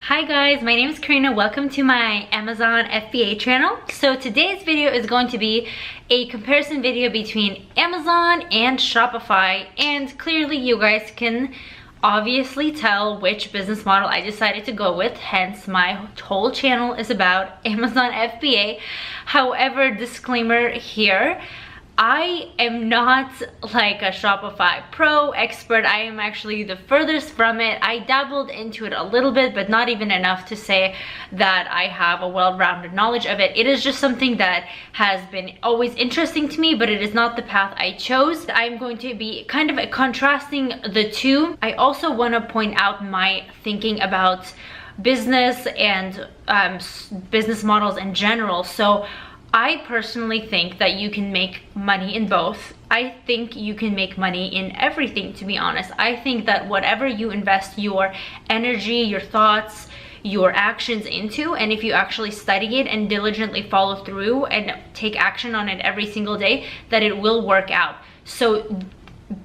Hi guys, my name is Karina. Welcome to my Amazon FBA channel. So today's video is going to be a comparison video between Amazon and Shopify, and clearly you guys can obviously tell which business model I decided to go with, hence my whole channel is about Amazon FBA. However, disclaimer here, I am not like a Shopify pro expert. I am actually the furthest from it. I dabbled into it a little bit, but not even enough to say that I have a well-rounded knowledge of it. It is just something that has been always interesting to me, but it is not the path I chose. I'm going to be kind of contrasting the two. I also want to point out my thinking about business and business models in general. So I personally think that you can make money in both. I think you can make money in everything, to be honest. I think that whatever you invest your energy, your thoughts, your actions into, and if you actually study it and diligently follow through and take action on it every single day, that it will work out. So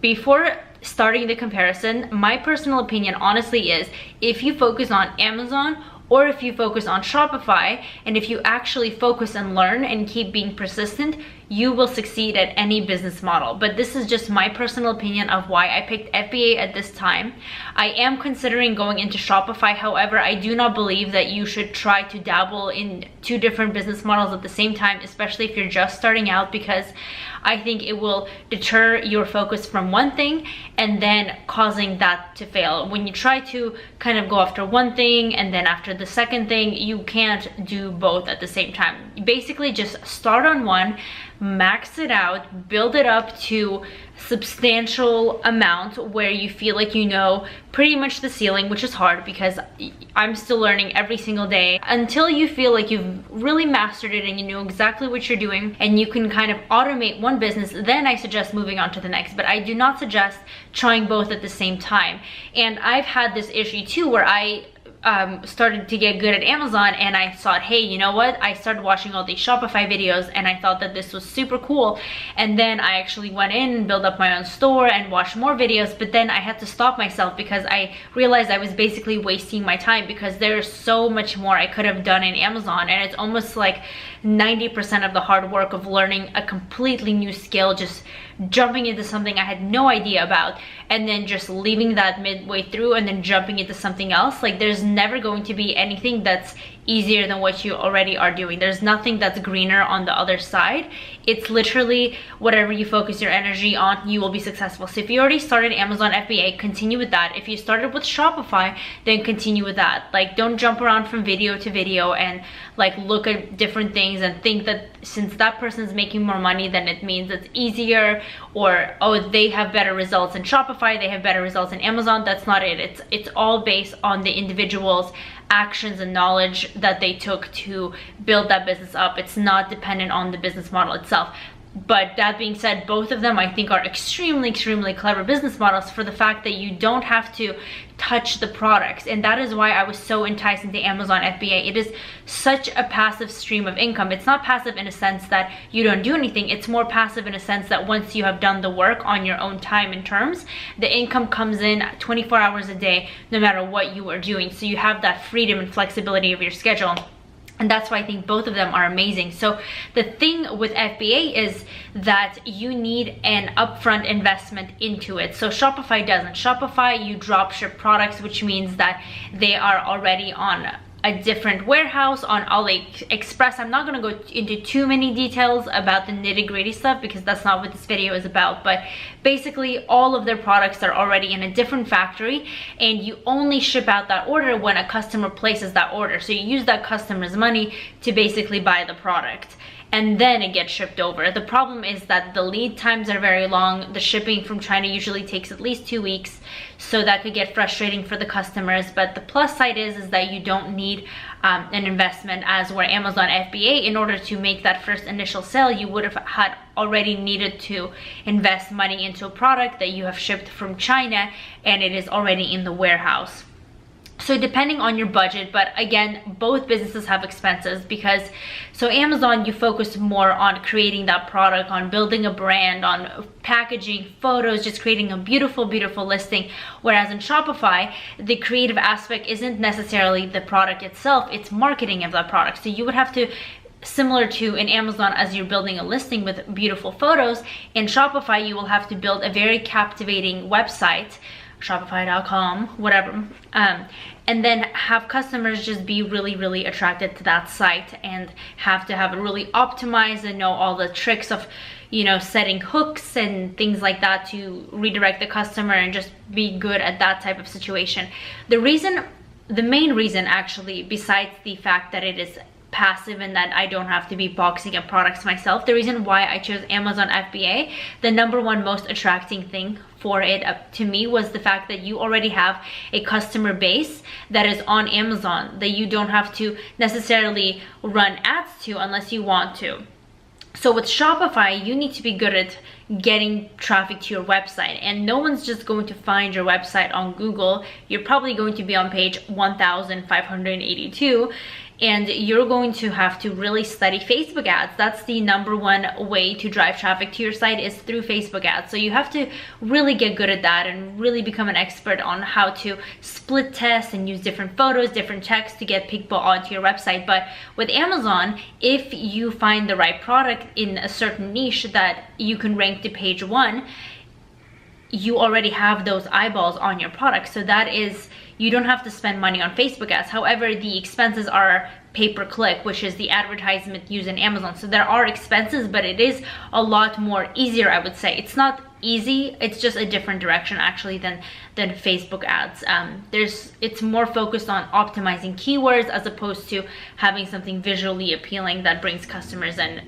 before starting the comparison, my personal opinion honestly is, if you focus on Amazon or if you focus on Shopify, and if you actually focus and learn and keep being persistent, you will succeed at any business model. But this is just my personal opinion of why I picked FBA at this time. I am considering going into Shopify. However, I do not believe that you should try to dabble in two different business models at the same time, especially if you're just starting out, because I think it will deter your focus from one thing and then causing that to fail. When you try to kind of go after one thing and then after the second thing, you can't do both at the same time. Basically, just start on one, max it out, build it up to substantial amount where you feel like you know pretty much the ceiling, which is hard because I'm still learning every single day, until you feel like you've really mastered it and you know exactly what you're doing and you can kind of automate one business. Then I suggest moving on to the next, but I do not suggest trying both at the same time. And I've had this issue too, where I started to get good at Amazon and I thought, hey, you know what, I started watching all these Shopify videos and I thought that this was super cool, and then I actually went in and built up my own store and watched more videos, but then I had to stop myself because I realized I was basically wasting my time, because there's so much more I could have done in Amazon, and it's almost like 90% of the hard work of learning a completely new skill, just jumping into something I had no idea about, and then just leaving that midway through and then jumping into something else. Like, there's never going to be anything that's easier than what you already are doing. There's nothing that's greener on the other side. It's literally whatever you focus your energy on, you will be successful. So if you already started Amazon FBA, continue with that. If you started with Shopify, then continue with that. Like, don't jump around from video to video and like look at different things and think that since that person's making more money, then it means it's easier, or oh, they have better results in Shopify, they have better results in Amazon. That's not it. It's all based on the individual's actions and knowledge that they took to build that business up. It's not dependent on the business model itself. But that being said, both of them I think are extremely clever business models, for the fact that you don't have to touch the products, and that is why I was so enticed into Amazon FBA. It is such a passive stream of income. It's not passive in a sense that you don't do anything. It's more passive in a sense that once you have done the work on your own time and terms, the income comes in 24 hours a day, no matter what you are doing. So you have that freedom and flexibility of your schedule. And that's why I think both of them are amazing. So the thing with FBA is that you need an upfront investment into it. So Shopify doesn't. Shopify, you drop ship products, which means that they are already on a different warehouse on AliExpress. I'm not going to go into too many details about the nitty-gritty stuff because that's not what this video is about, but basically all of their products are already in a different factory, and you only ship out that order when a customer places that order. So you use that customer's money to basically buy the product, and then it gets shipped over. The problem is that the lead times are very long. The shipping from China usually takes at least 2 weeks, so that could get frustrating for the customers. But the plus side is that you don't need an investment, as where Amazon FBA, in order to make that first initial sale, you would have had already needed to invest money into a product that you have shipped from China and it is already in the warehouse. So depending on your budget, but again, both businesses have expenses because, so Amazon, you focus more on creating that product, on building a brand, on packaging, photos, just creating a beautiful, beautiful listing. Whereas in Shopify, the creative aspect isn't necessarily the product itself, it's marketing of that product. So you would have to, similar to in Amazon, as you're building a listing with beautiful photos, in Shopify, you will have to build a very captivating website, shopify.com, whatever, and then have customers just be really, really attracted to that site, and have to have it really optimized and know all the tricks of, you know, setting hooks and things like that to redirect the customer and just be good at that type of situation. The main reason actually, besides the fact that it is passive and that I don't have to be boxing up products myself, the reason why I chose Amazon FBA, the number one most attracting thing for it to me was the fact that you already have a customer base that is on Amazon that you don't have to necessarily run ads to unless you want to. So with Shopify, you need to be good at getting traffic to your website, and no one's just going to find your website on Google. You're probably going to be on page 1582, and you're going to have to really study Facebook ads. That's the number one way to drive traffic to your site, is through Facebook ads. So you have to really get good at that and really become an expert on how to split test and use different photos, different text to get people onto your website. But with Amazon, if you find the right product in a certain niche that you can rank to page 1, you already have those eyeballs on your product. So that is, you don't have to spend money on Facebook ads. However, the expenses are pay-per-click, which is the advertisement used in Amazon. So there are expenses, but it is a lot more easier, I would say. It's not easy, it's just a different direction actually than Facebook ads. It's more focused on optimizing keywords as opposed to having something visually appealing that brings customers in.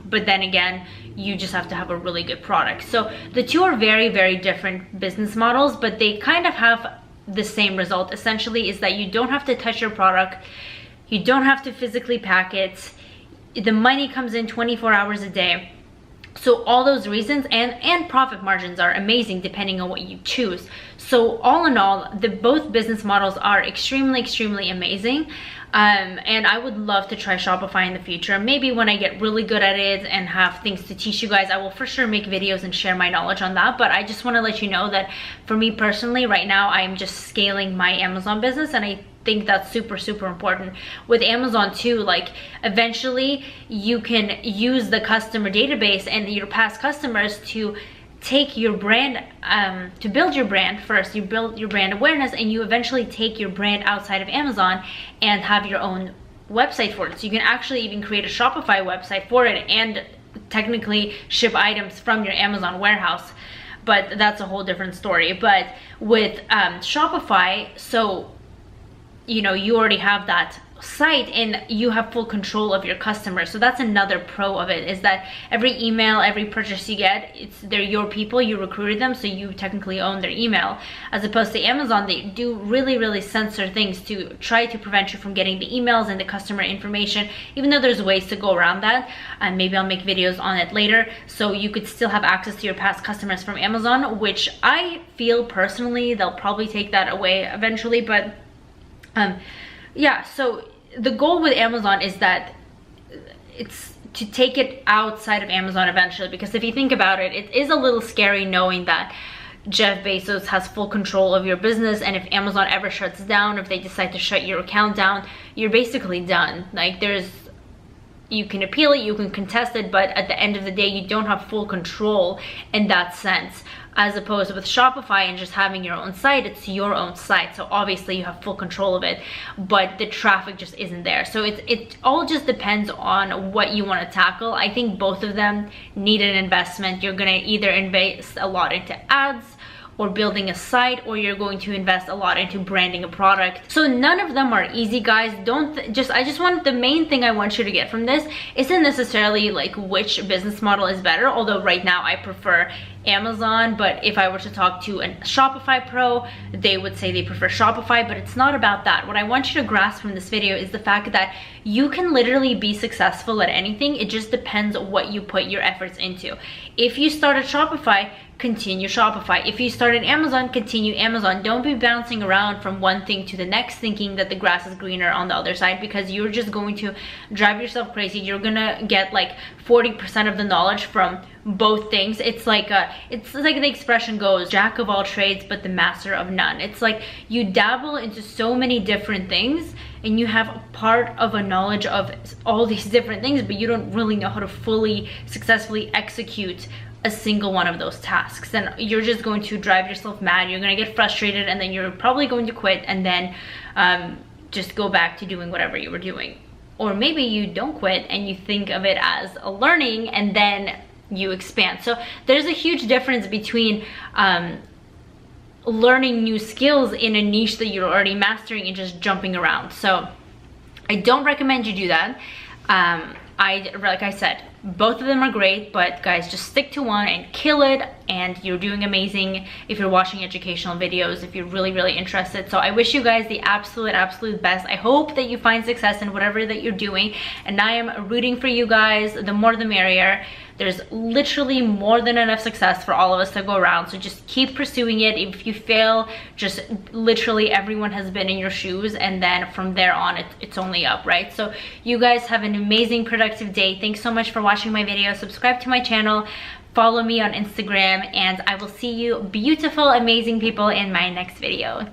But then again, you just have to have a really good product. So the two are very, very different business models, but they kind of have the same result. Essentially, is that you don't have to touch your product, you don't have to physically pack it, the money comes in 24 hours a day. So all those reasons, and profit margins are amazing depending on what you choose. So all in all, both business models are extremely, extremely amazing. And I would love to try Shopify in the future. Maybe when I get really good at it and have things to teach you guys, I will for sure make videos and share my knowledge on that. But I just want to let you know that for me personally, right now, I'm just scaling my Amazon business, and I think that's super, super important. With Amazon too, like eventually you can use the customer database and your past customers to take your brand, to build your brand first. You build your brand awareness, and you eventually take your brand outside of Amazon and have your own website for it. So you can actually even create a Shopify website for it and technically ship items from your Amazon warehouse. But that's a whole different story. But with Shopify, so you know, you already have that site and you have full control of your customers. So that's another pro of it, is that every email, every purchase you get, they're your people, you recruited them, so you technically own their email. As opposed to Amazon, they do really, really censor things to try to prevent you from getting the emails and the customer information, even though there's ways to go around that, and maybe I'll make videos on it later. So you could still have access to your past customers from Amazon, which I feel personally they'll probably take that away eventually. But yeah, so the goal with Amazon is that it's to take it outside of Amazon eventually, because if you think about it, it is a little scary knowing that Jeff Bezos has full control of your business, and if Amazon ever shuts down, if they decide to shut your account down, you're basically done. Like, you can appeal it, you can contest it, but at the end of the day, you don't have full control in that sense. As opposed with Shopify and just having your own site, it's your own site. So obviously you have full control of it, but the traffic just isn't there. So it all just depends on what you want to tackle. I think both of them need an investment. You're gonna either invest a lot into ads or building a site, or you're going to invest a lot into branding a product. So none of them are easy, guys. I just want, the main thing I want you to get from this isn't necessarily like which business model is better, although right now I prefer Amazon, but if I were to talk to a Shopify pro, they would say they prefer Shopify. But it's not about that. What I want you to grasp from this video is the fact that you can literally be successful at anything. It just depends on what you put your efforts into. If you start at Shopify, continue Shopify. If you started Amazon, continue Amazon. Don't be bouncing around from one thing to the next thinking that the grass is greener on the other side, because you're just going to drive yourself crazy. You're gonna get like 40% of the knowledge from both things. It's like the expression goes, jack of all trades but the master of none. It's like you dabble into so many different things and you have a part of a knowledge of all these different things, but you don't really know how to fully successfully execute a single one of those tasks. And you're just going to drive yourself mad. You're gonna get frustrated, and then you're probably going to quit and then just go back to doing whatever you were doing. Or maybe you don't quit and you think of it as a learning and then you expand. So there's a huge difference between learning new skills in a niche that you're already mastering and just jumping around. So I don't recommend you do that. Like I said, both of them are great, but guys, just stick to one and kill it, and you're doing amazing if you're watching educational videos, if you're really interested. So I wish you guys the absolute best. I hope that you find success in whatever that you're doing, and I am rooting for you guys. The more the merrier. There's literally more than enough success for all of us to go around, so just keep pursuing it. If you fail, just literally everyone has been in your shoes, and then from there on it's only up, right? So you guys have an amazing productive day. Thanks so much for watching my video. Subscribe to my channel, follow me on Instagram, and I will see you beautiful amazing people in my next video.